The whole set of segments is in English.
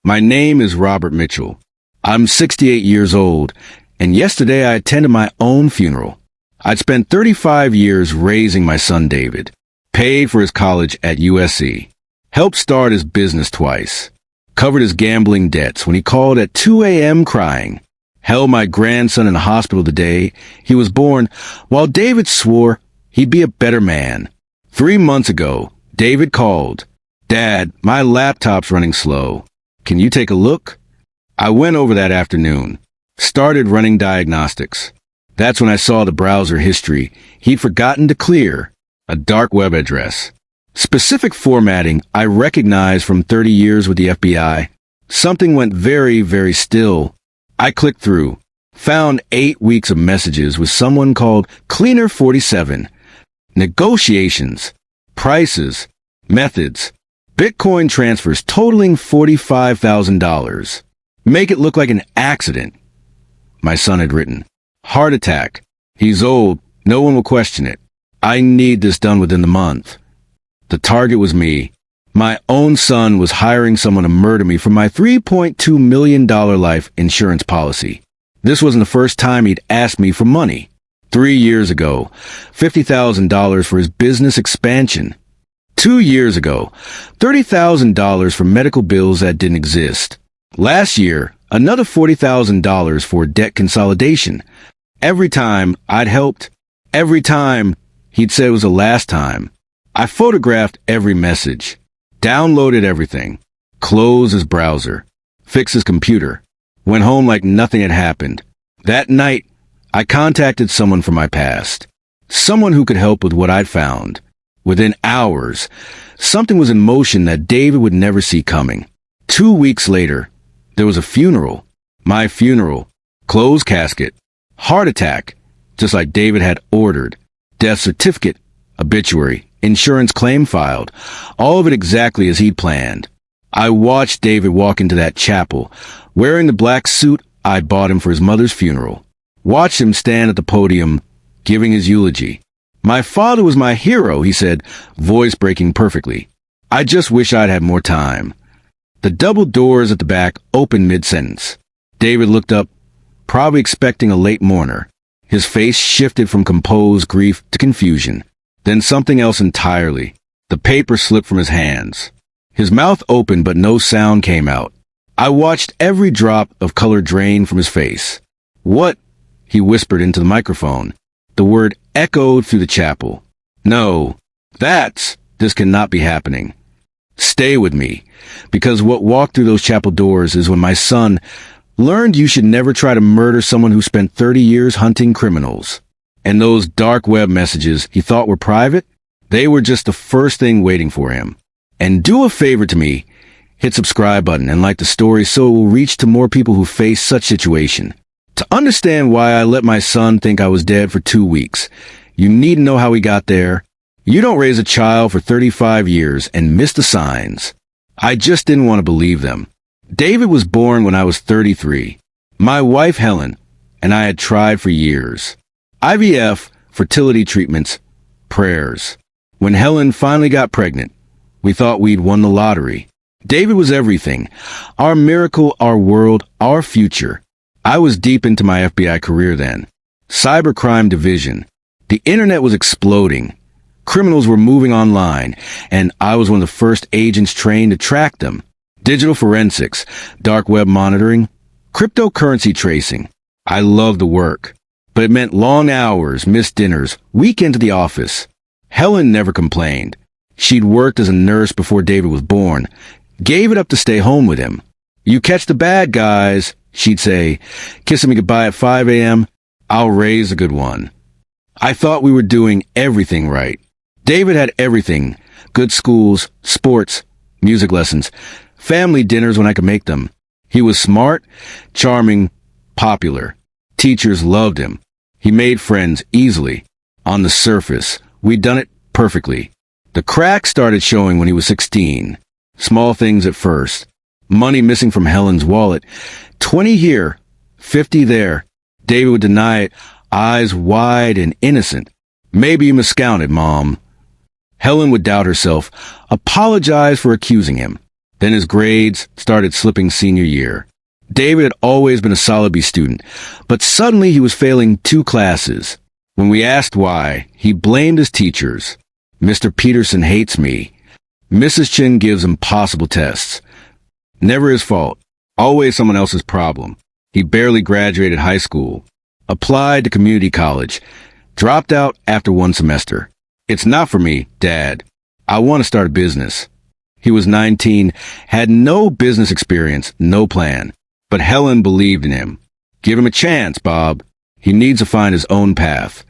My name is Robert Mitchell. I'm 68 years old, and yesterday I attended my own funeral. I'd spent 35 years raising my son David, paid for his college at USC, helped start his business twice, covered his gambling debts when he called at 2 a.m. crying, held my grandson in the hospital the day he was born, while David swore he'd be a better man. 3 months ago, David called. "Dad, my laptop's running slow. Can you take a look?" I went over that afternoon, started running diagnostics. That's when I saw the browser history he'd forgotten to clear, a dark web address. Specific formatting I recognized from 30 years with the FBI. Something went very, very still. I clicked through, found 8 weeks of messages with someone called Cleaner47. Negotiations, prices, methods, Bitcoin transfers totaling $45,000. Make it look like an accident. My son had written, "Heart attack. He's old. No one will question it. I need this done within the month." The target was me. My own son was hiring someone to murder me for my $3.2 million life insurance policy. This wasn't the first time he'd asked me for money. 3 years ago, $50,000 for his business expansion. 2 years ago, $30,000 for medical bills that didn't exist. Last year, another $40,000 for debt consolidation. Every time I'd helped, every time he'd said it was the last time. I photographed every message, downloaded everything, closed his browser, fixed his computer, went home like nothing had happened. That night, I contacted someone from my past, someone who could help with what I'd found. Within hours, something was in motion that David would never see coming. 2 weeks later, there was a funeral. My funeral. Closed casket. Heart attack, just like David had ordered. Death certificate. Obituary. Insurance claim filed. All of it exactly as he'd planned. I watched David walk into that chapel, wearing the black suit I'd bought him for his mother's funeral. Watched him stand at the podium, giving his eulogy. "My father was my hero," he said, voice breaking perfectly. "I just wish I'd had more time." The double doors at the back opened mid-sentence. David looked up, probably expecting a late mourner. His face shifted from composed grief to confusion, then something else entirely. The paper slipped from his hands. His mouth opened, but no sound came out. I watched every drop of color drain from his face. "What?" he whispered into the microphone. The word echoed through the chapel. "No, this cannot be happening. Stay with me, because what walked through those chapel doors is when my son learned you should never try to murder someone who spent 30 years hunting criminals. And those dark web messages he thought were private, they were just the first thing waiting for him. And do a favor to me, hit subscribe button and like the story so it will reach to more people who face such situation. To understand why I let my son think I was dead for 2 weeks, you need to know how he got there. You don't raise a child for 35 years and miss the signs. I just didn't want to believe them. David was born when I was 33. My wife, Helen, and I had tried for years. IVF, fertility treatments, prayers. When Helen finally got pregnant, we thought we'd won the lottery. David was everything. Our miracle, our world, our future. I was deep into my FBI career then. Cybercrime division. The internet was exploding. Criminals were moving online, and I was one of the first agents trained to track them. Digital forensics, dark web monitoring, cryptocurrency tracing. I loved the work, but it meant long hours, missed dinners, weekend to the office. Helen never complained. She'd worked as a nurse before David was born, gave it up to stay home with him. "You catch the bad guys," she'd say, kissing me goodbye at 5 a.m. "I'll raise a good one." I thought we were doing everything right. David had everything. Good schools, sports, music lessons, family dinners when I could make them. He was smart, charming, popular. Teachers loved him. He made friends easily. On the surface, we'd done it perfectly. The cracks started showing when he was 16. Small things at first. Money missing from Helen's wallet. 20 here, 50 there. David would deny it, eyes wide and innocent. "Maybe you miscounted, Mom." Helen would doubt herself, apologize for accusing him. Then his grades started slipping senior year. David had always been a solid B student, but suddenly he was failing 2 classes. When we asked why, he blamed his teachers. Mr. Peterson hates me. Mrs. Chin gives impossible tests. Never his fault. Always someone else's problem. He barely graduated high school. Applied to community college. Dropped out after 1 semester. It's not for me, Dad. I want to start a business. He was 19, had no business experience, no plan. But Helen believed in him. Give him a chance, Bob. He needs to find his own path.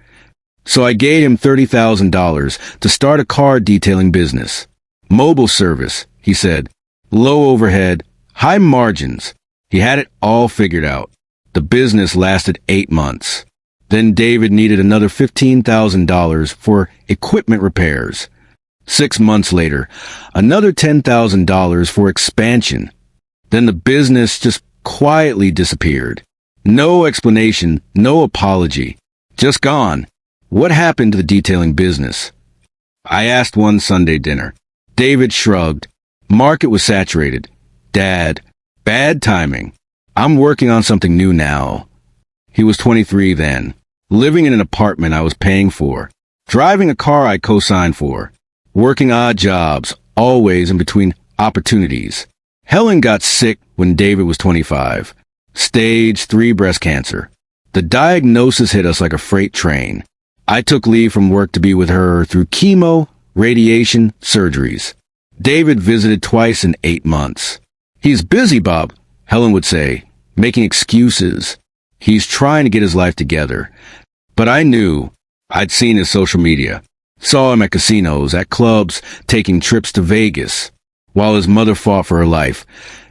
So I gave him $30,000 to start a car detailing business. Mobile service, he said. Low overhead, high margins. He had it all figured out. The business lasted 8 months. Then David needed another $15,000 for equipment repairs. 6 months later, another $10,000 for expansion. Then the business just quietly disappeared. No explanation, no apology. Just gone. What happened to the detailing business? I asked one Sunday dinner. David shrugged. Market was saturated. Dad, bad timing. I'm working on something new now. He was 23 then. Living in an apartment I was paying for. Driving a car I co-signed for. Working odd jobs, always in between opportunities. Helen got sick when David was 25. Stage 3 breast cancer. The diagnosis hit us like a freight train. I took leave from work to be with her through chemo, radiation, surgeries. David visited twice in 8 months. He's busy, Bob, Helen would say, making excuses. He's trying to get his life together. But I knew. I'd seen his social media. Saw him at casinos, at clubs, taking trips to Vegas. While his mother fought for her life,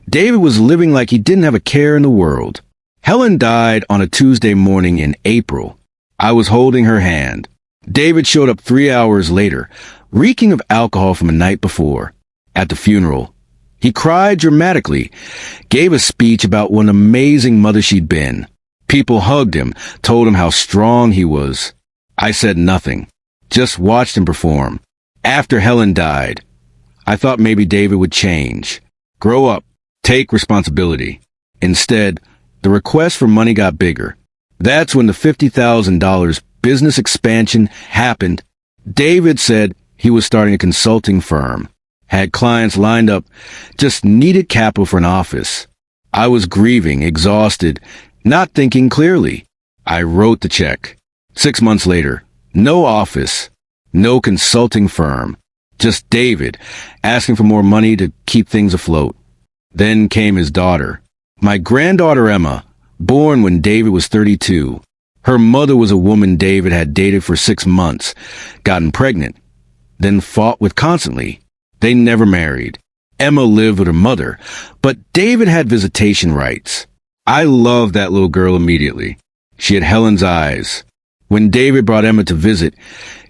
David was living like he didn't have a care in the world. Helen died on a Tuesday morning in April. I was holding her hand. David showed up 3 hours later, reeking of alcohol from a night before. At the funeral, he cried dramatically, gave a speech about what an amazing mother she'd been. People hugged him, told him how strong he was. I said nothing, just watched him perform. After Helen died, I thought maybe David would change, grow up, take responsibility. Instead, the request for money got bigger. That's when the $50,000 business expansion happened. David said he was starting a consulting firm, had clients lined up, just needed capital for an office. I was grieving, exhausted, not thinking clearly. I wrote the check. 6 months later, no office, no consulting firm, just David asking for more money to keep things afloat. Then came his daughter, my granddaughter Emma, born when David was 32. Her mother was a woman David had dated for 6 months, gotten pregnant, then fought with constantly. They never married. Emma lived with her mother, but David had visitation rights. I loved that little girl immediately. She had Helen's eyes. When David brought Emma to visit,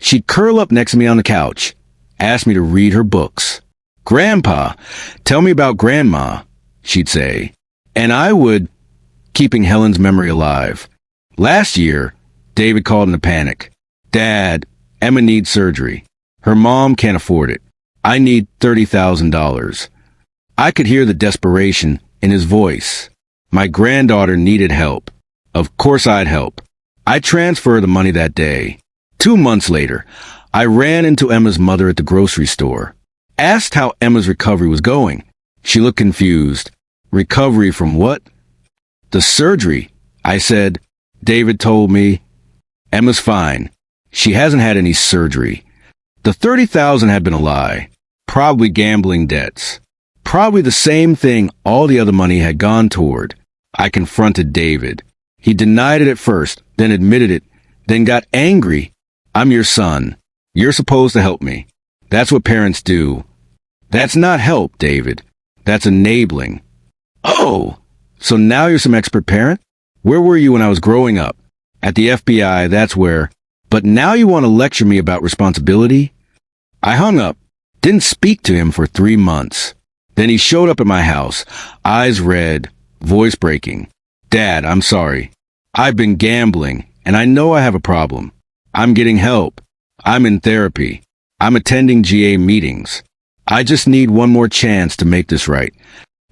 she'd curl up next to me on the couch, ask me to read her books. Grandpa, tell me about Grandma, she'd say. And I would, keeping Helen's memory alive. Last year, David called in a panic. Dad, Emma needs surgery. Her mom can't afford it. I need $30,000. I could hear the desperation in his voice. My granddaughter needed help. Of course I'd help. I transferred the money that day. 2 months later, I ran into Emma's mother at the grocery store. Asked how Emma's recovery was going. She looked confused. Recovery from what? The surgery, I said. David told me. Emma's fine. She hasn't had any surgery. The $30,000 had been a lie. Probably gambling debts. Probably the same thing all the other money had gone toward. I confronted David. He denied it at first, then admitted it, then got angry. I'm your son. You're supposed to help me. That's what parents do. That's not help, David. That's enabling. Oh, so now you're some expert parent? Where were you when I was growing up? At the FBI, that's where. But now you want to lecture me about responsibility? I hung up, didn't speak to him for 3 months. Then he showed up at my house, eyes red, voice breaking. Dad, I'm sorry. I've been gambling, and I know I have a problem. I'm getting help. I'm in therapy. I'm attending GA meetings. I just need one more chance to make this right.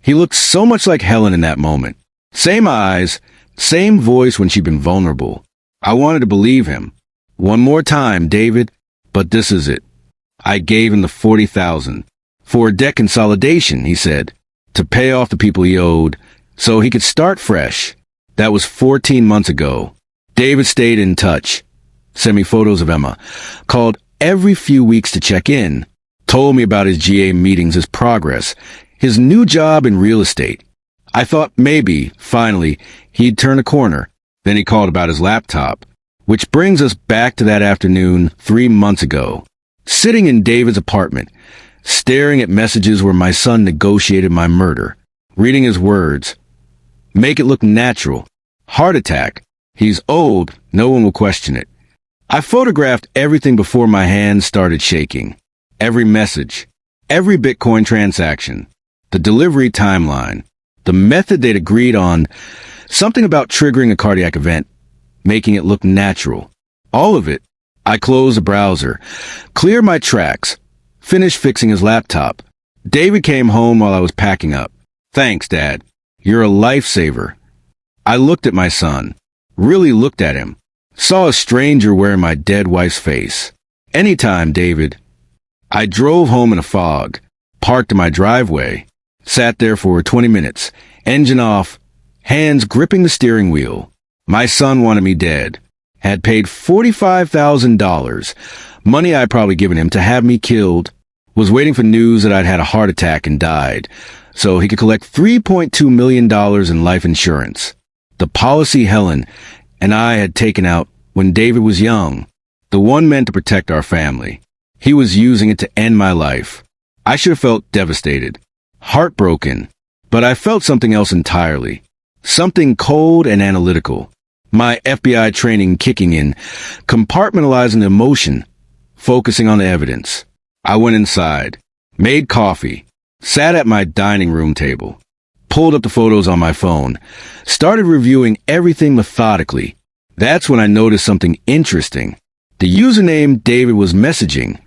He looked so much like Helen in that moment. Same eyes, same voice when she'd been vulnerable. I wanted to believe him. One more time, David, but this is it. I gave him the $40,000 for a debt consolidation, he said, to pay off the people he owed so he could start fresh. That was 14 months ago. David stayed in touch, sent me photos of Emma, called every few weeks to check in, told me about his GA meetings, his progress, his new job in real estate. I thought maybe, finally, he'd turn a corner. Then he called about his laptop, which brings us back to that afternoon 3 months ago, sitting in David's apartment, staring at messages where my son negotiated my murder, reading his words. Make it look natural. Heart attack. He's old. No one will question it. I photographed everything before my hands started shaking. Every message, every Bitcoin transaction, the delivery timeline, the method they'd agreed on, something about triggering a cardiac event, making it look natural. All of it. I closed the browser, cleared my tracks, finished fixing his laptop. David came home while I was packing up. Thanks, Dad. You're a lifesaver. I looked at my son, really looked at him, saw a stranger wearing my dead wife's face. Anytime, David. I drove home in a fog, parked in my driveway, sat there for 20 minutes, engine off, hands gripping the steering wheel. My son wanted me dead, had paid $45,000, money I'd probably given him to have me killed, was waiting for news that I'd had a heart attack and died, so he could collect $3.2 million in life insurance. The policy Helen and I had taken out when David was young, the one meant to protect our family. He was using it to end my life. I should have felt devastated, heartbroken, but I felt something else entirely. Something cold and analytical. My FBI training kicking in, compartmentalizing the emotion, focusing on the evidence. I went inside, made coffee, sat at my dining room table, pulled up the photos on my phone, started reviewing everything methodically. That's when I noticed something interesting. The username David was messaging,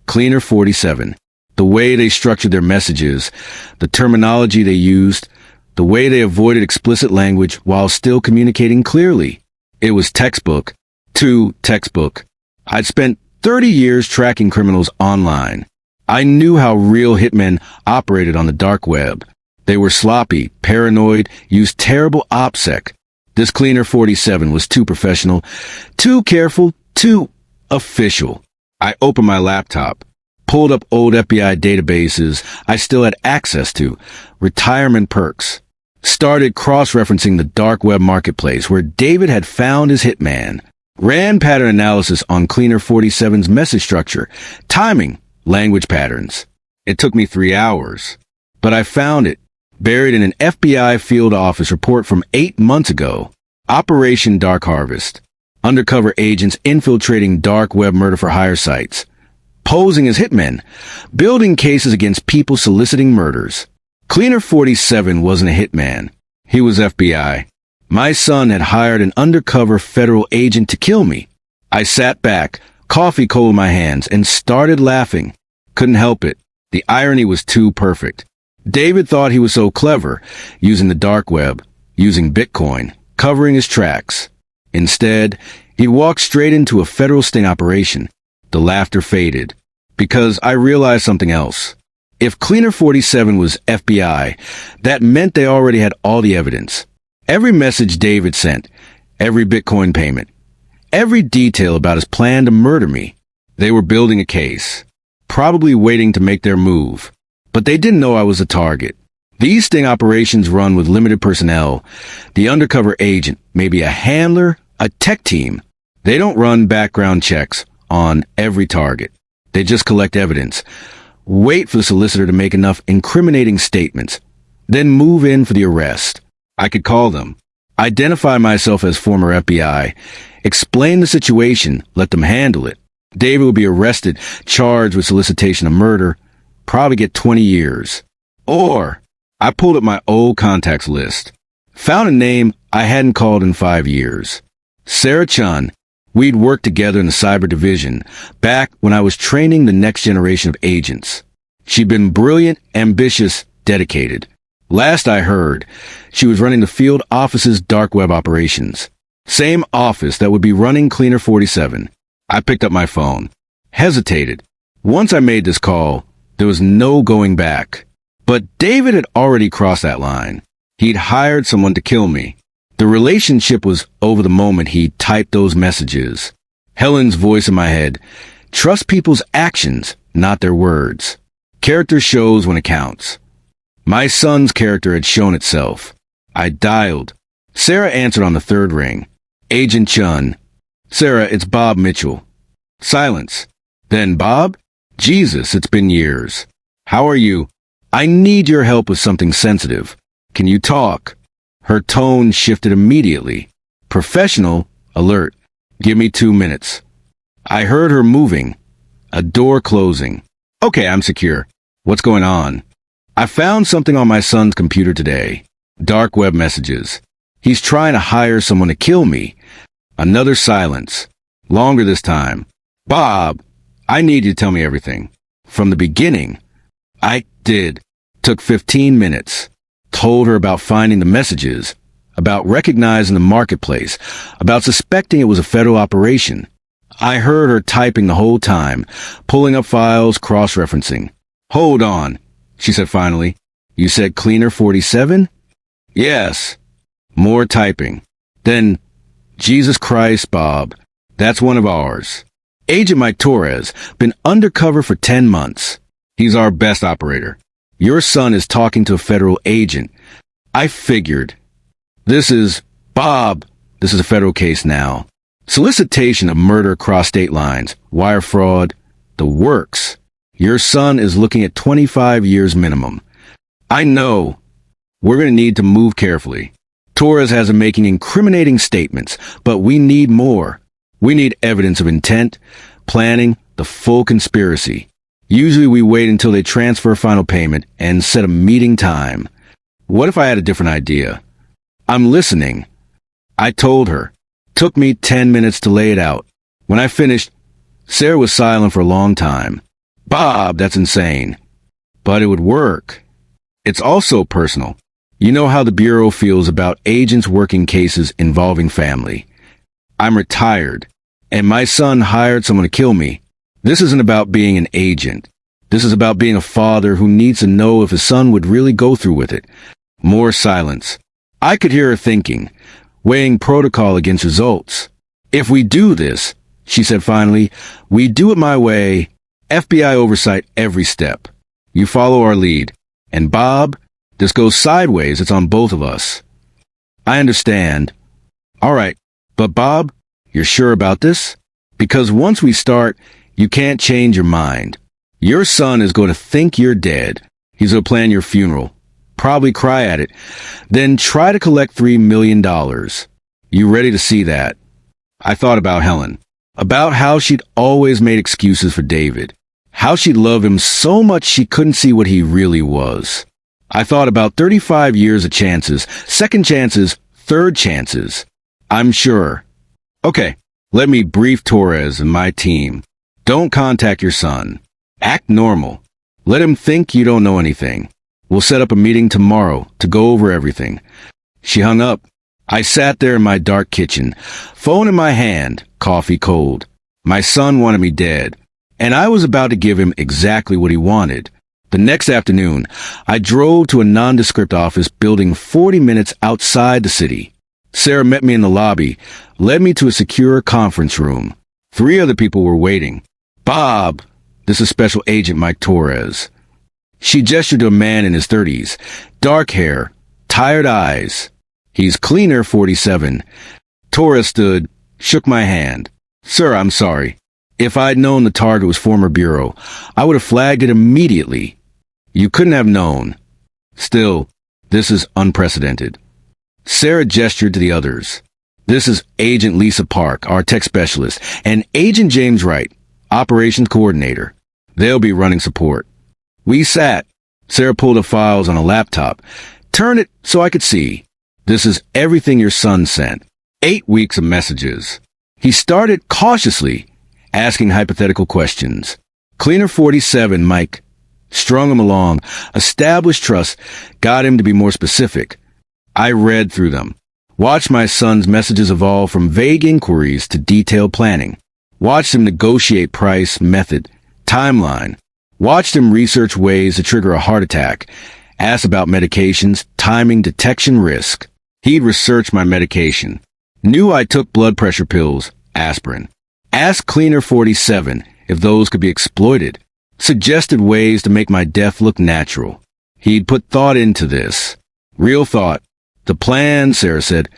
Cleaner47. The way they structured their messages, the terminology they used, the way they avoided explicit language while still communicating clearly. It was textbook, too textbook. I'd spent 30 years tracking criminals online. I knew how real hitmen operated on the dark web. They were sloppy, paranoid, used terrible OPSEC. This Cleaner47 was too professional, too careful, too official. I opened my laptop, pulled up old FBI databases I still had access to, retirement perks, started cross-referencing the dark web marketplace where David had found his hitman, ran pattern analysis on Cleaner47's message structure, timing, language patterns. It took me 3 hours, but I found it, buried in an FBI field office report from 8 months ago. Operation Dark Harvest. Undercover agents infiltrating dark web murder-for-hire sites, posing as hitmen, building cases against people soliciting murders. Cleaner47 wasn't a hitman. He was FBI. My son had hired an undercover federal agent to kill me. I sat back, coffee cold in my hands, and started laughing. Couldn't help it. The irony was too perfect. David thought he was so clever, using the dark web, using Bitcoin, covering his tracks. Instead, he walked straight into a federal sting operation. The laughter faded, because I realized something else. If Cleaner47 was FBI, that meant they already had all the evidence. Every message David sent, every Bitcoin payment, every detail about his plan to murder me. They were building a case, probably waiting to make their move. But they didn't know I was a target. These sting operations run with limited personnel. The undercover agent, maybe a handler, a tech team. They don't run background checks on every target. They just collect evidence, wait for the solicitor to make enough incriminating statements, then move in for the arrest. I could call them, identify myself as former FBI, explain the situation, let them handle it. David would be arrested, charged with solicitation of murder, probably get 20 years. Or I pulled up my old contacts list, found a name I hadn't called in 5 years. Sarah Chun. We'd worked together in the cyber division back when I was training the next generation of agents. She'd been brilliant, ambitious, dedicated. Last I heard, she was running the field office's dark web operations. Same office that would be running Cleaner 47. I picked up my phone. Hesitated. Once I made this call, there was no going back. But David had already crossed that line. He'd hired someone to kill me. The relationship was over the moment he typed those messages. Helen's voice in my head. Trust people's actions, not their words. Character shows when it counts. My son's character had shown itself. I dialed. Sarah answered on the third ring. Agent Chun. Sarah, it's Bob Mitchell. Silence. Then Bob? Jesus, it's been years. How are you? I need your help with something sensitive. Can you talk? Her tone shifted immediately. Professional, alert. Give me 2 minutes. I heard her moving. A door closing. Okay, I'm secure. What's going on? I found something on my son's computer today. Dark web messages. He's trying to hire someone to kill me. Another silence. Longer this time. Bob, I need you to tell me everything. From the beginning. I did. Took 15 minutes. Told her about finding the messages. About recognizing the marketplace. About suspecting it was a federal operation. I heard her typing the whole time. Pulling up files, cross-referencing. Hold on, she said finally. You said Cleaner 47? Yes. More typing. Then, Jesus Christ, Bob. That's one of ours. Agent Mike Torres, been undercover for 10 months. He's our best operator. Your son is talking to a federal agent. I figured. This is a federal case now. Solicitation of murder across state lines, wire fraud, the works. Your son is looking at 25 years minimum. I know. We're going to need to move carefully. Torres has him making incriminating statements, but we need more. We need evidence of intent, planning, the full conspiracy. Usually we wait until they transfer final payment and set a meeting time. What if I had a different idea? I'm listening. I told her. Took me 10 minutes to lay it out. When I finished, Sarah was silent for a long time. Bob, that's insane. But it would work. It's also personal. You know how the Bureau feels about agents working cases involving family. I'm retired, and my son hired someone to kill me. This isn't about being an agent. This is about being a father who needs to know if his son would really go through with it. More silence. I could hear her thinking, weighing protocol against results. If we do this, she said finally, we do it my way. FBI oversight every step. You follow our lead. And Bob, this goes sideways, it's on both of us. I understand. All right, but Bob, you're sure about this? Because once we start, you can't change your mind. Your son is going to think you're dead. He's going to plan your funeral. Probably cry at it. Then try to collect $3 million. You ready to see that? I thought about Helen. About how she'd always made excuses for David. How she'd love him so much she couldn't see what he really was. I thought about 35 years of chances, second chances, third chances. I'm sure. Okay, let me brief Torres and my team. Don't contact your son. Act normal. Let him think you don't know anything. We'll set up a meeting tomorrow to go over everything. She hung up. I sat there in my dark kitchen, phone in my hand, coffee cold. My son wanted me dead, and I was about to give him exactly what he wanted. The next afternoon, I drove to a nondescript office building 40 minutes outside the city. Sarah met me in the lobby, led me to a secure conference room. 3 other people were waiting. Bob, this is Special Agent Mike Torres. She gestured to a man in his 30s, dark hair, tired eyes. He's Cleaner 47. Torres stood, shook my hand. Sir, I'm sorry. If I'd known the target was former Bureau, I would have flagged it immediately. You couldn't have known. Still, this is unprecedented. Sarah gestured to the others. This is Agent Lisa Park, our tech specialist, and Agent James Wright, operations coordinator. They'll be running support. We sat. Sarah pulled up files on a laptop. Turned it so I could see. This is everything your son sent. 8 weeks of messages. He started cautiously, asking hypothetical questions. Cleaner 47, Mike. Strung him along, established trust, got him to be more specific. I read through them. Watched my son's messages evolve from vague inquiries to detailed planning. Watched him negotiate price, method, timeline. Watched him research ways to trigger a heart attack. Asked about medications, timing, detection, risk. He'd researched my medication. Knew I took blood pressure pills, aspirin. Asked Cleaner 47 if those could be exploited. Suggested ways to make my death look natural. He'd put thought into this. Real thought. The plan, Sarah said,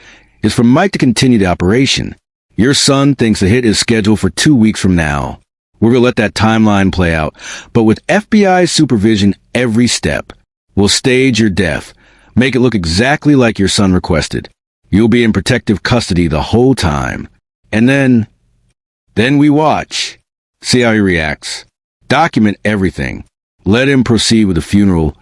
is for Mike to continue the operation. Your son thinks the hit is scheduled for 2 weeks from now. We're going to let that timeline play out, but with FBI supervision every step. We'll stage your death, make it look exactly like your son requested. You'll be in protective custody the whole time. And then we watch. See how he reacts. Document everything. Let him proceed with the funeral,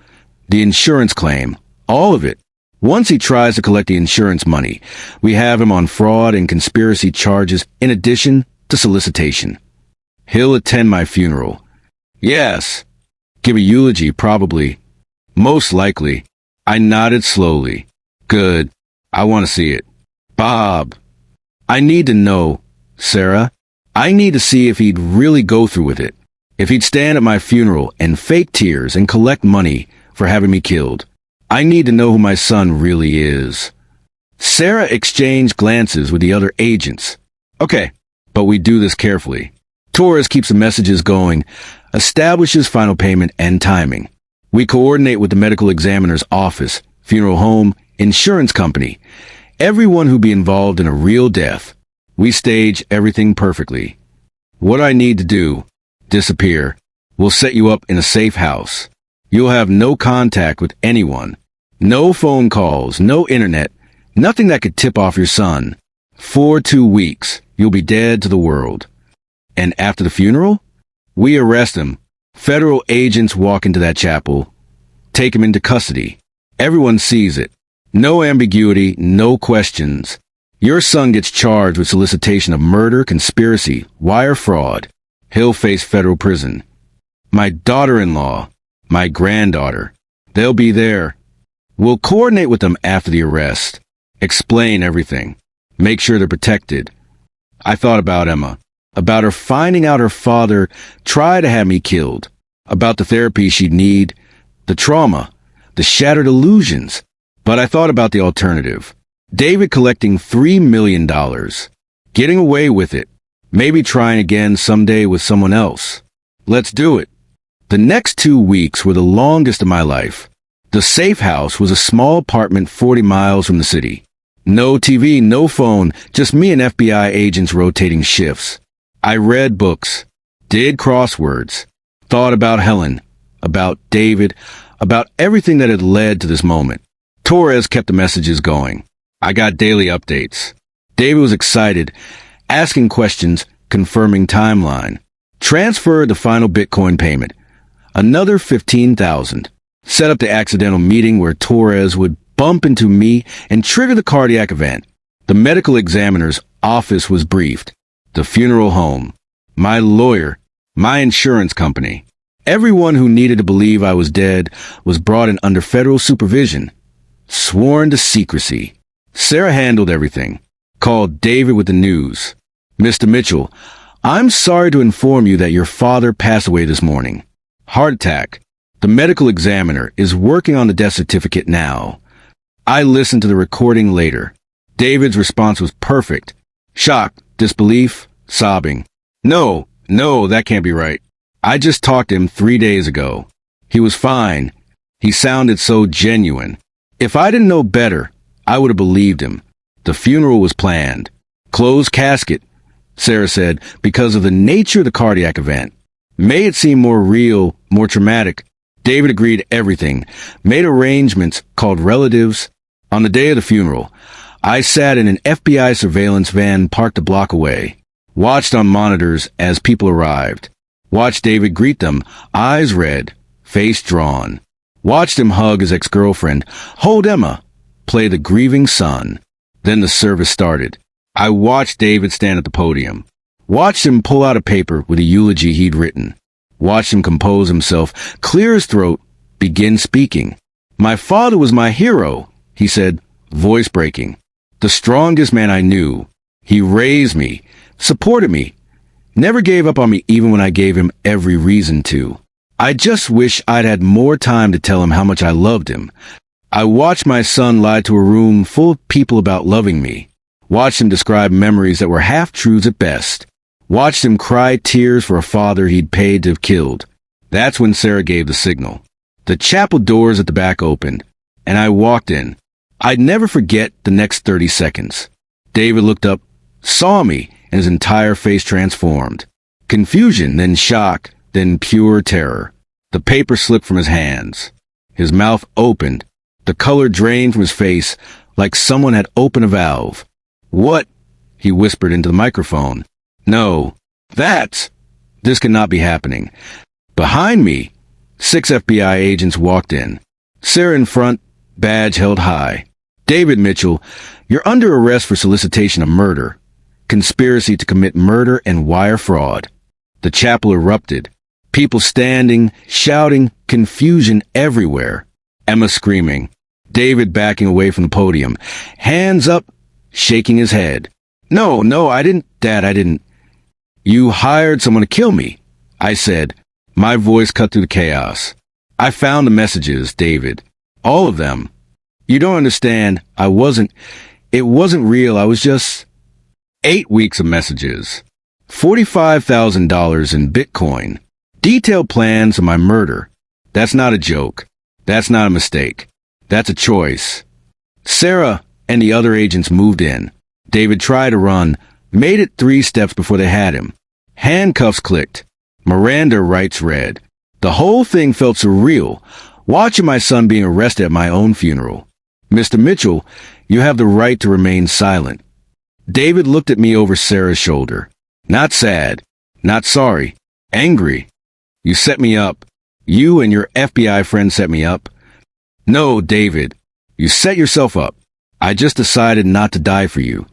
the insurance claim, all of it. Once he tries to collect the insurance money, we have him on fraud and conspiracy charges in addition to solicitation. He'll attend my funeral. Yes. Give a eulogy, probably. Most likely. I nodded slowly. Good. I want to see it. Bob. I need to know. Sarah. I need to see if he'd really go through with it. If he'd stand at my funeral and fake tears and collect money for having me killed. I need to know who my son really is. Sarah exchanged glances with the other agents. Okay, but we do this carefully. Torres keeps the messages going, establishes final payment and timing. We coordinate with the medical examiner's office, funeral home, insurance company, everyone who be involved in a real death. We stage everything perfectly. What I need to do, disappear. We'll set you up in a safe house. You'll have no contact with anyone. No phone calls, no internet, nothing that could tip off your son. For 2 weeks, you'll be dead to the world. And after the funeral, we arrest him. Federal agents walk into that chapel, take him into custody. Everyone sees it. No ambiguity, no questions. Your son gets charged with solicitation of murder, conspiracy, wire fraud. He'll face federal prison. My daughter-in-law, my granddaughter, they'll be there. We'll coordinate with them after the arrest. Explain everything. Make sure they're protected. I thought about Emma. About her finding out her father tried to have me killed. About the therapy she'd need. The trauma. The shattered illusions. But I thought about the alternative. David collecting $3 million. Getting away with it. Maybe trying again someday with someone else. Let's do it. The next 2 weeks were the longest of my life. The safe house was a small apartment 40 miles from the city. No TV, no phone, just me and FBI agents rotating shifts. I read books, did crosswords, thought about Helen, about David, about everything that had led to this moment. Torres kept the messages going. I got daily updates. David was excited, asking questions, confirming timeline. Transferred the final Bitcoin payment. Another $15,000. Set up the accidental meeting where Torres would bump into me and trigger the cardiac event. The medical examiner's office was briefed. The funeral home. My lawyer. My insurance company. Everyone who needed to believe I was dead was brought in under federal supervision. Sworn to secrecy. Sarah handled everything. Called David with the news. Mr. Mitchell, I'm sorry to inform you that your father passed away this morning. Heart attack. The medical examiner is working on the death certificate now. I listened to the recording later. David's response was perfect. Shock, disbelief, sobbing. No, that can't be right. I just talked to him 3 days ago. He was fine. He sounded so genuine. If I didn't know better, I would have believed him. The funeral was planned. Closed casket, Sarah said, because of the nature of the cardiac event. Made it seem more real, more traumatic. David agreed to everything, made arrangements, called relatives. On the day of the funeral, I sat in an FBI surveillance van parked a block away, watched on monitors as people arrived, watched David greet them, eyes red, face drawn, watched him hug his ex-girlfriend, hold Emma, play the grieving son. Then the service started. I watched David stand at the podium, watched him pull out a paper with a eulogy he'd written, watched him compose himself, clear his throat, begin speaking. "My father was my hero," he said, voice breaking. "The strongest man I knew. He raised me, supported me, never gave up on me even when I gave him every reason to. I just wish I'd had more time to tell him how much I loved him. I watched my son lie to a room full of people about loving me. Watched him describe memories that were half-truths at best. Watched him cry tears for a father he'd paid to have killed. That's when Sarah gave the signal. The chapel doors at the back opened, and I walked in. I'd never forget the next 30 seconds. David looked up, saw me, and his entire face transformed. Confusion, then shock, then pure terror. The paper slipped from his hands. His mouth opened. The color drained from his face like someone had opened a valve. "What?" he whispered into the microphone. "No, this cannot be happening." Behind me, 6 FBI agents walked in. Sarah in front, badge held high. "David Mitchell, you're under arrest for solicitation of murder, conspiracy to commit murder and wire fraud." The chapel erupted. People standing, shouting, confusion everywhere. Emma screaming. David backing away from the podium. Hands up, shaking his head. No, I didn't, Dad, I didn't." "You hired someone to kill me," I said. My voice cut through the chaos. "I found the messages, David. All of them. You don't understand. It wasn't real. I was just..." 8 weeks of messages. $45,000 in Bitcoin. Detailed plans of my murder. That's not a joke. That's not a mistake. That's a choice. Sarah and the other agents moved in. David tried to run, made it 3 steps before they had him. Handcuffs clicked. Miranda rights read. The whole thing felt surreal, watching my son being arrested at my own funeral. "Mr. Mitchell, you have the right to remain silent." David looked at me over Sarah's shoulder. Not sad, not sorry, angry. "You set me up. You and your FBI friend set me up." "No, David, you set yourself up. I just decided not to die for you."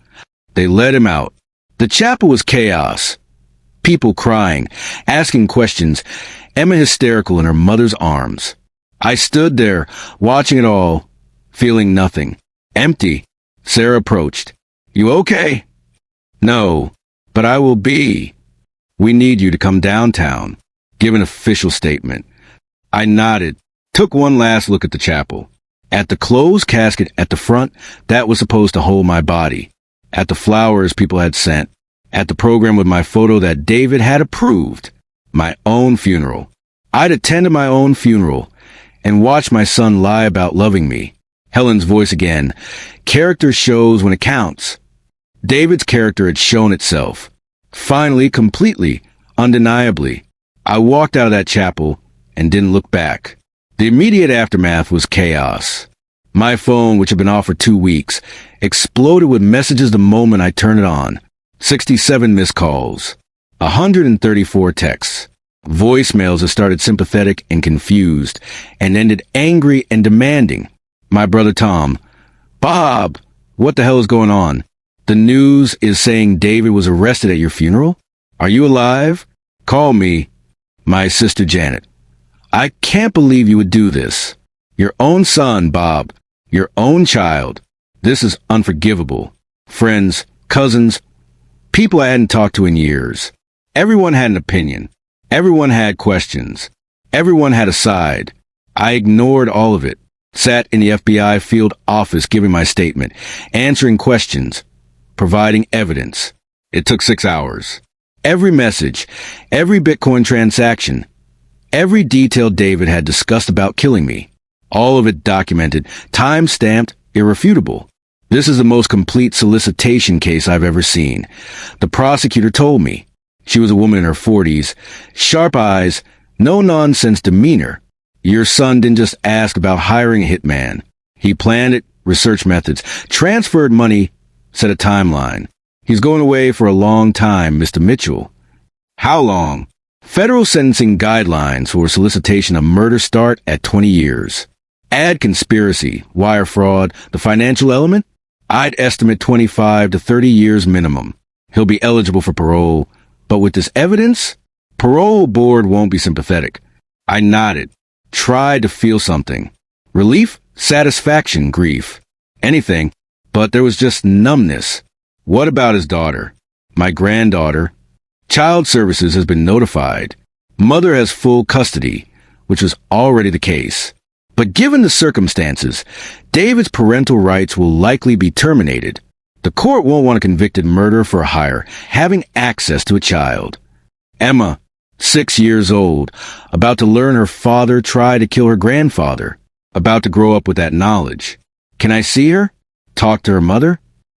They let him out. The chapel was chaos. People crying, asking questions, Emma hysterical in her mother's arms. I stood there, watching it all, feeling nothing. Empty. Sarah approached. "You okay?" "No, but I will be. We need you to come downtown." Give an official statement. I nodded, took one last look at the chapel. At the closed casket at the front, that was supposed to hold my body. At the flowers people had sent. At the program with my photo that David had approved. My own funeral. I'd attended my own funeral and watched my son lie about loving me. Helen's voice again. Character shows when it counts. David's character had shown itself. Finally, completely, undeniably. I walked out of that chapel and didn't look back. The immediate aftermath was chaos. My phone, which had been off for 2 weeks, exploded with messages the moment I turned it on. 67 missed calls. 134 texts. Voicemails that started sympathetic and confused and ended angry and demanding. My brother Tom. "Bob, what the hell is going on? The news is saying David was arrested at your funeral? Are you alive? Call me." My sister Janet. "I can't believe you would do this. Your own son, Bob. Your own child. This is unforgivable." Friends, cousins, people I hadn't talked to in years. Everyone had an opinion. Everyone had questions. Everyone had a side. I ignored all of it. Sat in the FBI field office giving my statement, answering questions, providing evidence. It took 6 hours. Every message, every Bitcoin transaction, every detail David had discussed about killing me. All of it documented, time-stamped, irrefutable. This is the most complete solicitation case I've ever seen. The prosecutor told me. She was a woman in her 40s, sharp eyes, no-nonsense demeanor. "Your son didn't just ask about hiring a hitman. He planned it, researched methods, transferred money, set a timeline. He's going away for a long time, Mr. Mitchell." "How long?" "Federal sentencing guidelines for solicitation of murder start at 20 years. Add conspiracy, wire fraud, the financial element? I'd estimate 25 to 30 years minimum. He'll be eligible for parole, but with this evidence, Parole board won't be sympathetic. I nodded, tried to feel something. Relief, satisfaction, grief. Anything, but there was just numbness. What about his daughter? My granddaughter? Child Services has been notified. Mother has full custody, which was already the case. But given the circumstances, David's parental rights will likely be terminated. The court won't want a convicted murderer for hire having access to a child. Emma, 6 years old, about to learn her father tried to kill her grandfather, about to grow up with that knowledge. Can I see her? Talk to her mother?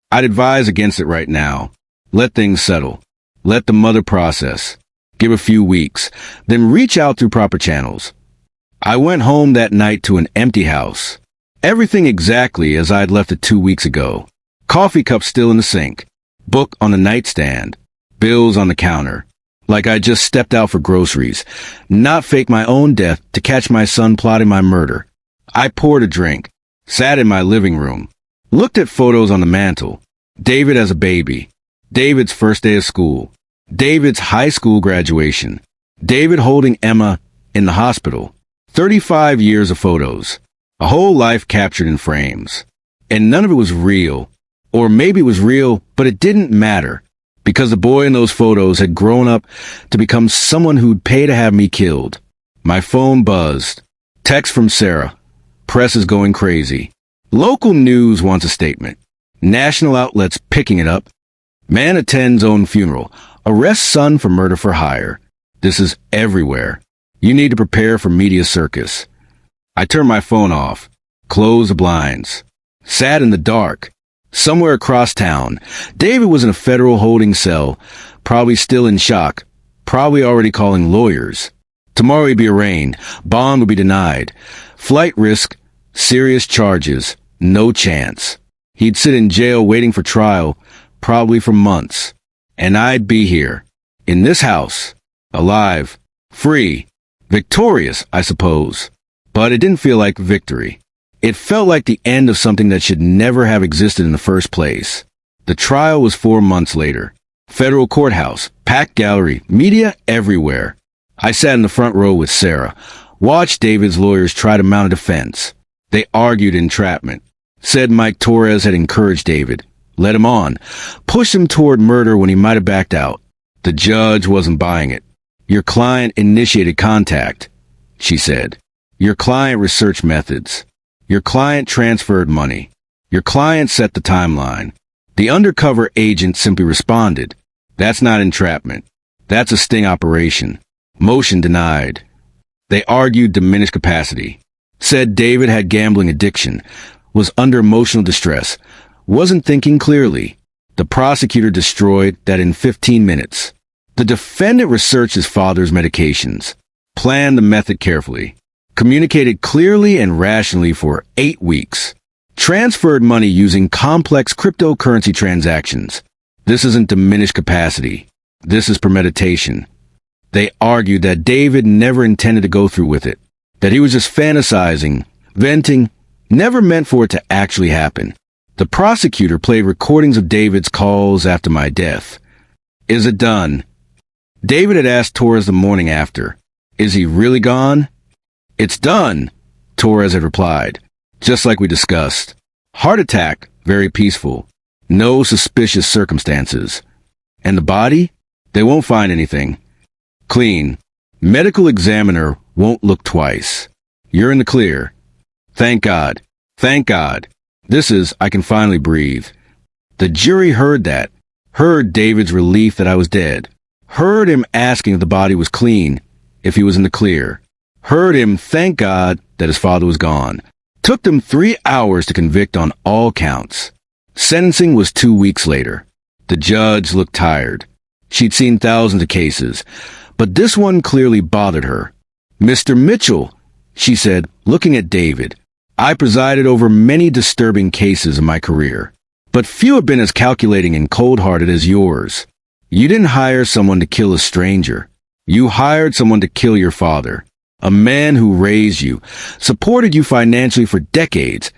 I'd advise against it right now. Let things settle. Let the mother process. Give a few weeks, then reach out through proper channels. I went home that night to an empty house. Everything exactly as I'd left it 2 weeks ago. Coffee cup still in the sink. Book on the nightstand. Bills on the counter. Like I just stepped out for groceries. Not fake my own death to catch my son plotting my murder. I poured a drink. Sat in my living room. Looked at photos on the mantle. David as a baby. David's first day of school. David's high school graduation. David holding Emma in the hospital. 35 years of photos. A whole life captured in frames. And none of it was real. Or maybe it was real, but it didn't matter. Because the boy in those photos had grown up to become someone who'd pay to have me killed. My phone buzzed. Text from Sarah. Press is going crazy. Local news wants a statement. National outlets picking it up. Man attends own funeral. Arrests son for murder for hire. This is everywhere. You need to prepare for media circus. I turned my phone off. Closed the blinds. Sat in the dark. Somewhere across town, David was in a federal holding cell, probably still in shock, probably already calling lawyers. Tomorrow he'd be arraigned. Bond would be denied. Flight risk, serious charges, no chance. He'd sit in jail waiting for trial, probably for months. And I'd be here, in this house, alive, free, victorious, I suppose. But it didn't feel like victory. It felt like the end of something that should never have existed in the first place. The trial was 4 months later. Federal courthouse, packed gallery, media everywhere. I sat in the front row with Sarah, watched David's lawyers try to mount a defense. They argued entrapment. Said Mike Torres had encouraged David, led him on, pushed him toward murder when he might have backed out. The judge wasn't buying it. Your client initiated contact, she said. Your client researched methods. Your client transferred money. Your client set the timeline. The undercover agent simply responded. That's not entrapment. That's a sting operation. Motion denied. They argued diminished capacity. Said David had gambling addiction, was under emotional distress, wasn't thinking clearly. The prosecutor destroyed that in 15 minutes. The defendant researched his father's medications, planned the method carefully, communicated clearly and rationally for 8 weeks, transferred money using complex cryptocurrency transactions. This isn't diminished capacity. This is premeditation. They argued that David never intended to go through with it, that he was just fantasizing, venting, never meant for it to actually happen. The prosecutor played recordings of David's calls after my death. Is it done? David had asked Torres the morning after. Is he really gone? It's done, Torres had replied, just like we discussed. Heart attack, very peaceful. No suspicious circumstances. And the body? They won't find anything. Clean. Medical examiner won't look twice. You're in the clear. Thank God. Thank God. This is, I can finally breathe. The jury heard that. Heard David's relief that I was dead. Heard him asking if the body was clean, if he was in the clear. Heard him thank God that his father was gone. Took them 3 hours to convict on all counts. Sentencing was 2 weeks later. The judge looked tired. She'd seen thousands of cases, but this one clearly bothered her. Mr. Mitchell, she said, looking at David, I presided over many disturbing cases in my career, but few have been as calculating and cold-hearted as yours. You didn't hire someone to kill a stranger. You hired someone to kill your father. A man who raised you, supported you financially for decades,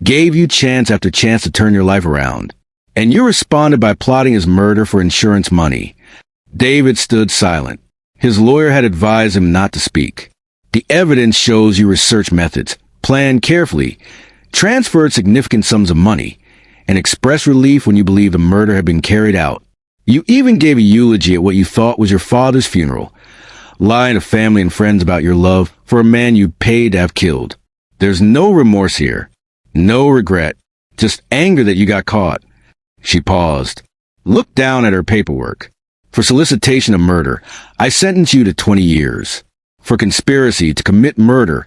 gave you chance after chance to turn your life around. And you responded by plotting his murder for insurance money. David stood silent. His lawyer had advised him not to speak. The evidence shows you research methods, planned carefully, transferred significant sums of money, and expressed relief when you believed the murder had been carried out. You even gave a eulogy at what you thought was your father's funeral, lying to family and friends about your love for a man you paid to have killed. There's no remorse here, no regret, just anger that you got caught. She paused, looked down at her paperwork. For solicitation of murder, I sentence you to 20 years. For conspiracy to commit murder,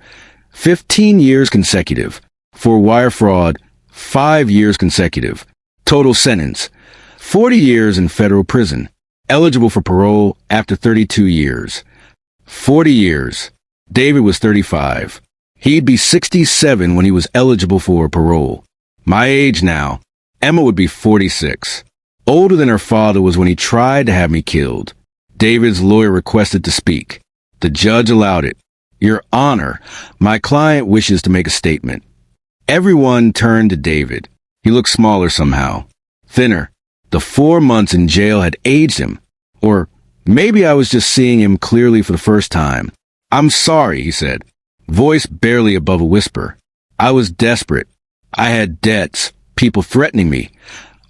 15 years consecutive. For wire fraud, 5 years consecutive. Total sentence, 40 years in federal prison. Eligible for parole after 32 years. 40 years. David was 35. He'd be 67 when he was eligible for parole. My age now. Emma would be 46. Older than her father was when he tried to have me killed. David's lawyer requested to speak. The judge allowed it. Your Honor, my client wishes to make a statement. Everyone turned to David. He looked smaller somehow. Thinner. The 4 months in jail had aged him. Or maybe I was just seeing him clearly for the first time. I'm sorry, he said, voice barely above a whisper. I was desperate. I had debts, people threatening me.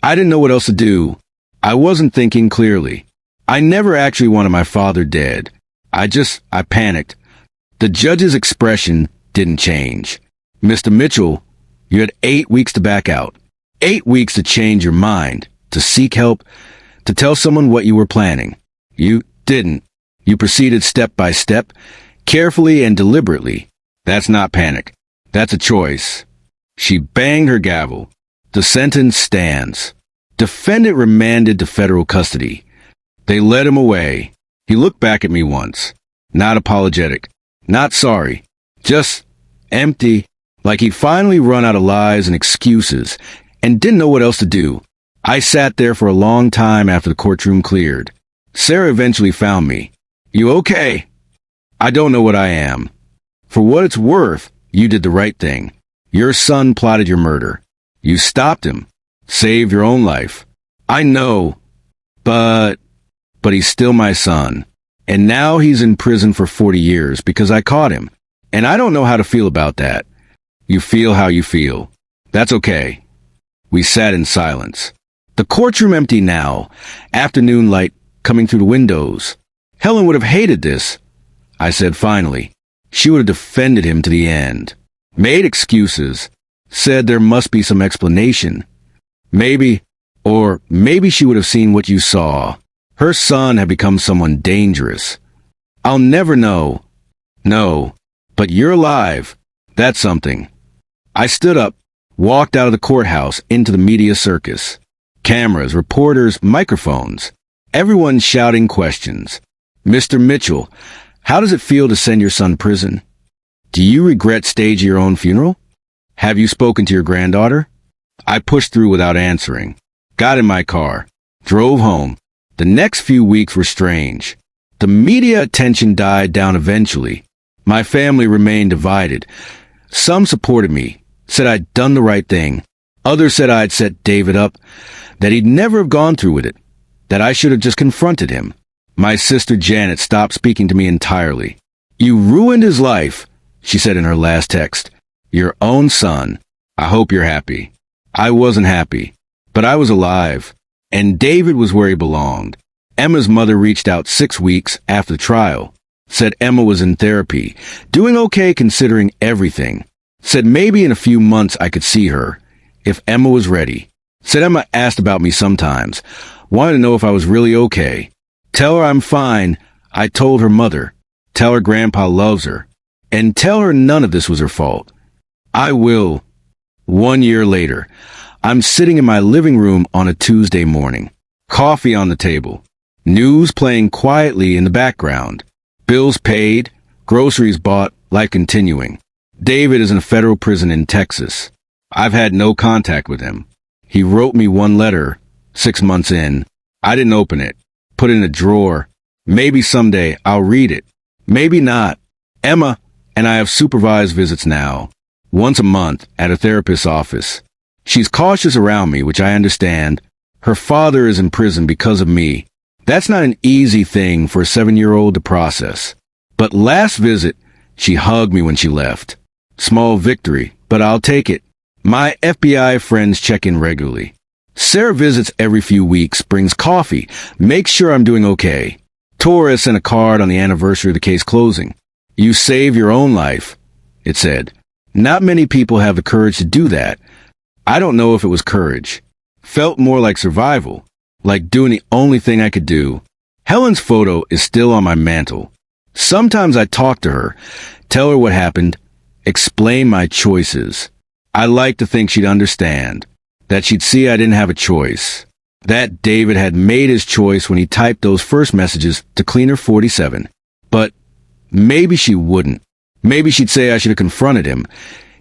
I didn't know what else to do. I wasn't thinking clearly. I never actually wanted my father dead. I panicked. The judge's expression didn't change. Mr. Mitchell, you had 8 weeks to back out. 8 weeks to change your mind, to seek help, to tell someone what you were planning. You didn't. You proceeded step by step, carefully and deliberately. That's not panic. That's a choice. She banged her gavel. The sentence stands. Defendant remanded to federal custody. They led him away. He looked back at me once. Not apologetic. Not sorry. Just empty. Like he'd finally run out of lies and excuses and didn't know what else to do. I sat there for a long time after the courtroom cleared. Sarah eventually found me. You okay? I don't know what I am. For what it's worth, you did the right thing. Your son plotted your murder. You stopped him. Saved your own life. I know. But he's still my son. And now he's in prison for 40 years because I caught him. And I don't know how to feel about that. You feel how you feel. That's okay. We sat in silence. The courtroom empty now. Afternoon light coming through the windows. Helen would have hated this, I said finally. She would have defended him to the end. Made excuses. Said there must be some explanation. Maybe she would have seen what you saw. Her son had become someone dangerous. I'll never know. No, but you're alive. That's something. I stood up, walked out of the courthouse into the media circus. Cameras, reporters, microphones. Everyone shouting questions. Mr. Mitchell, how does it feel to send your son to prison? Do you regret staging your own funeral? Have you spoken to your granddaughter? I pushed through without answering. Got in my car. Drove home. The next few weeks were strange. The media attention died down eventually. My family remained divided. Some supported me, said I'd done the right thing. Others said I'd set David up, that he'd never have gone through with it, that I should have just confronted him. My sister Janet stopped speaking to me entirely. You ruined his life, she said in her last text. Your own son. I hope you're happy. I wasn't happy, but I was alive, and David was where he belonged. Emma's mother reached out 6 weeks after the trial. Said Emma was in therapy, doing okay considering everything. Said maybe in a few months I could see her, if Emma was ready. Said Emma asked about me sometimes, wanted to know if I was really okay. Tell her I'm fine, I told her mother. Tell her grandpa loves her. And tell her none of this was her fault. I will. 1 year later, I'm sitting in my living room on a Tuesday morning. Coffee on the table. News playing quietly in the background. Bills paid. Groceries bought, life continuing. David is in a federal prison in Texas. I've had no contact with him. He wrote me one letter, 6 months in. I didn't open it. Put it in a drawer. Maybe someday I'll read it. Maybe not. Emma and I have supervised visits now. Once a month at a therapist's office. She's cautious around me, which I understand. Her father is in prison because of me. That's not an easy thing for a 7-year-old to process. But last visit, she hugged me when she left. Small victory, but I'll take it. My FBI friends check in regularly. Sarah visits every few weeks, brings coffee, makes sure I'm doing okay. Torres sent a card on the anniversary of the case closing. You saved your own life, it said. Not many people have the courage to do that. I don't know if it was courage. Felt more like survival, like doing the only thing I could do. Helen's photo is still on my mantle. Sometimes I talk to her, tell her what happened, explain my choices. I like to think she'd understand, that she'd see I didn't have a choice, that David had made his choice when he typed those first messages to Cleaner 47. But maybe she wouldn't. Maybe she'd say I should have confronted him,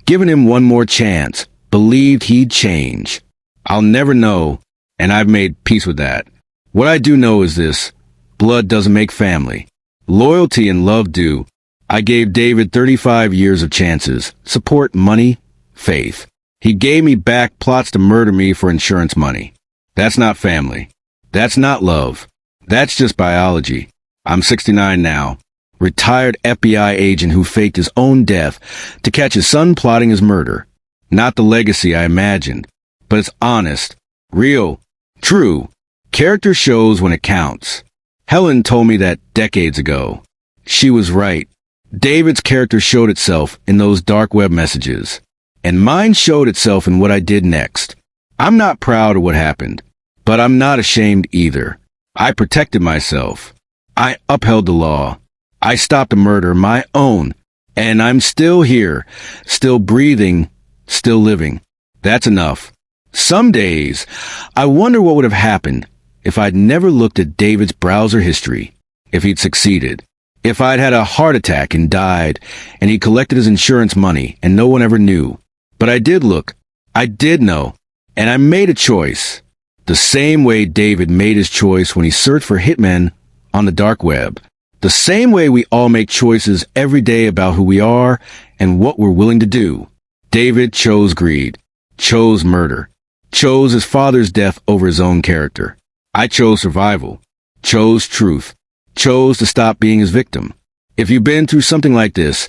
given him one more chance, believed he'd change. I'll never know, and I've made peace with that. What I do know is this: blood doesn't make family. Loyalty and love do. I gave David 35 years of chances, support, money, faith. He gave me back plots to murder me for insurance money. That's not family. That's not love. That's just biology. I'm 69 now. Retired FBI agent who faked his own death to catch his son plotting his murder. Not the legacy I imagined, but it's honest, real, true. Character shows when it counts. Helen told me that decades ago. She was right. David's character showed itself in those dark web messages. And mine showed itself in what I did next. I'm not proud of what happened, but I'm not ashamed either. I protected myself. I upheld the law. I stopped a murder, my own. And I'm still here, still breathing, still living. That's enough. Some days, I wonder what would have happened if I'd never looked at David's browser history, if he'd succeeded, if I'd had a heart attack and died, and he collected his insurance money and no one ever knew. But I did look, I did know, and I made a choice. The same way David made his choice when he searched for Hitman on the dark web. The same way we all make choices every day about who we are and what we're willing to do. David chose greed, chose murder, chose his father's death over his own character. I chose survival, chose truth, chose to stop being his victim. If you've been through something like this,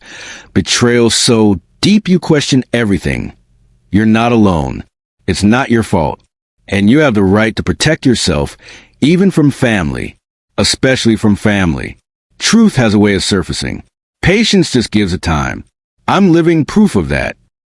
betrayal so deep you question everything, you're not alone. It's not your fault. And you have the right to protect yourself, even from family, especially from family. Truth has a way of surfacing. Patience just gives it time. I'm living proof of that.